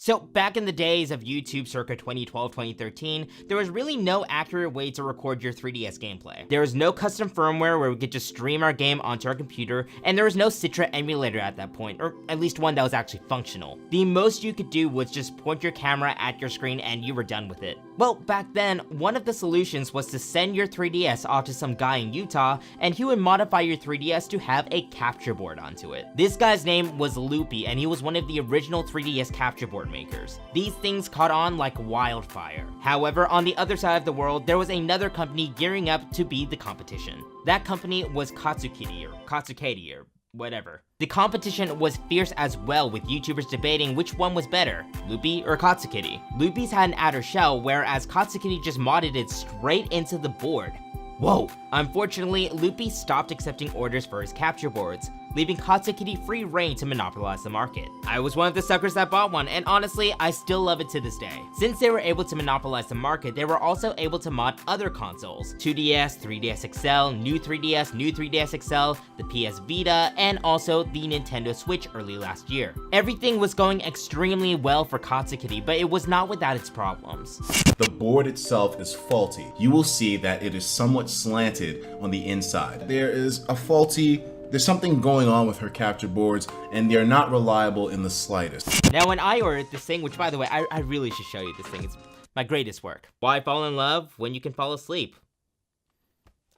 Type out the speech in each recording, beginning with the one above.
So back in the days of YouTube circa 2012-2013, there was really no accurate way to record your 3DS gameplay. There was no custom firmware where we could just stream our game onto our computer, and there was no Citra emulator at that point, or at least one that was actually functional. The most you could do was just point your camera at your screen and you were done with it. Well, back then, one of the solutions was to send your 3DS off to some guy in Utah, and he would modify your 3DS to have a capture board onto it. This guy's name was Loopy, and he was one of the original 3DS capture board makers. These things caught on like wildfire. However, on the other side of the world, there was another company gearing up to be the competition. That company was Katsukity or whatever. The competition was fierce as well, with YouTubers debating which one was better, Loopy or Katsukity. Loopy's had an outer shell, whereas Katsukity just modded it straight into the board. Whoa! Unfortunately, Loopy stopped accepting orders for his capture boards, leaving Katsukity free reign to monopolize the market. I was one of the suckers that bought one, and honestly, I still love it to this day. Since they were able to monopolize the market, they were also able to mod other consoles: 2DS, 3DS XL, new 3DS XL, the PS Vita, and also the Nintendo Switch early last year. Everything was going extremely well for Katsukity, but it was not without its problems. The board itself is faulty. You will see that it is somewhat slanted on the inside. There's something going on with her capture boards, and they're not reliable in the slightest. Now, when I ordered this thing, which by the way, I really should show you this thing. It's my greatest work. Why fall in love when you can fall asleep?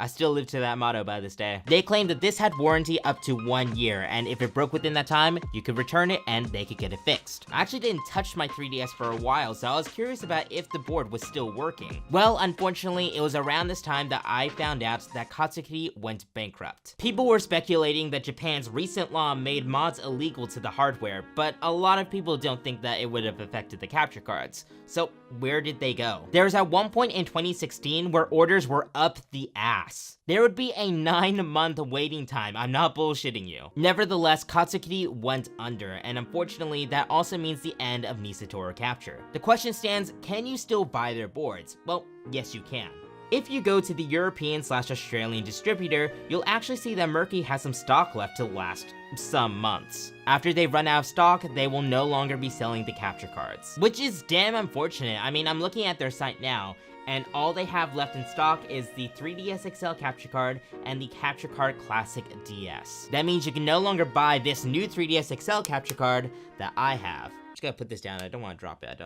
I still live to that motto by this day. They claimed that this had warranty up to 1 year, and if it broke within that time, you could return it and they could get it fixed. I actually didn't touch my 3DS for a while, so I was curious about if the board was still working. Well, unfortunately, it was around this time that I found out that Katsukity went bankrupt. People were speculating that Japan's recent law made mods illegal to the hardware, but a lot of people don't think that it would have affected the capture cards. So where did they go? There was at one point in 2016 where orders were up the ass. There would be a 9-month waiting time, I'm not bullshitting you. Nevertheless, Katsukity went under, and unfortunately that also means the end of Nisetoro Capture. The question stands, can you still buy their boards? Well, yes you can. If you go to the European/Australian distributor, you'll actually see that Murky has some stock left to last some months. After they run out of stock, they will no longer be selling the capture cards, which is damn unfortunate. I mean, I'm looking at their site now, and all they have left in stock is the 3DS XL capture card and the Capture Card Classic DS. That means you can no longer buy this new 3DS XL capture card that I have. Just gotta put this down, I don't want to drop it,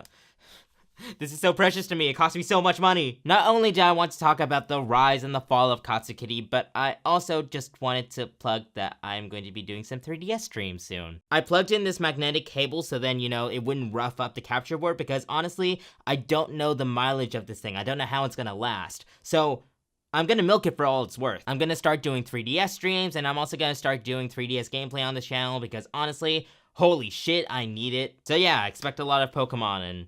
This is so precious to me, it cost me so much money. Not only did I want to talk about the rise and the fall of Katsukity, but I also just wanted to plug that I'm going to be doing some 3DS streams soon. I plugged in this magnetic cable so then, it wouldn't rough up the capture board, because honestly, I don't know the mileage of this thing. I don't know how it's gonna last. So I'm gonna milk it for all it's worth. I'm gonna start doing 3DS streams, and I'm also gonna start doing 3DS gameplay on this channel, because honestly, holy shit, I need it. So yeah, expect a lot of Pokemon.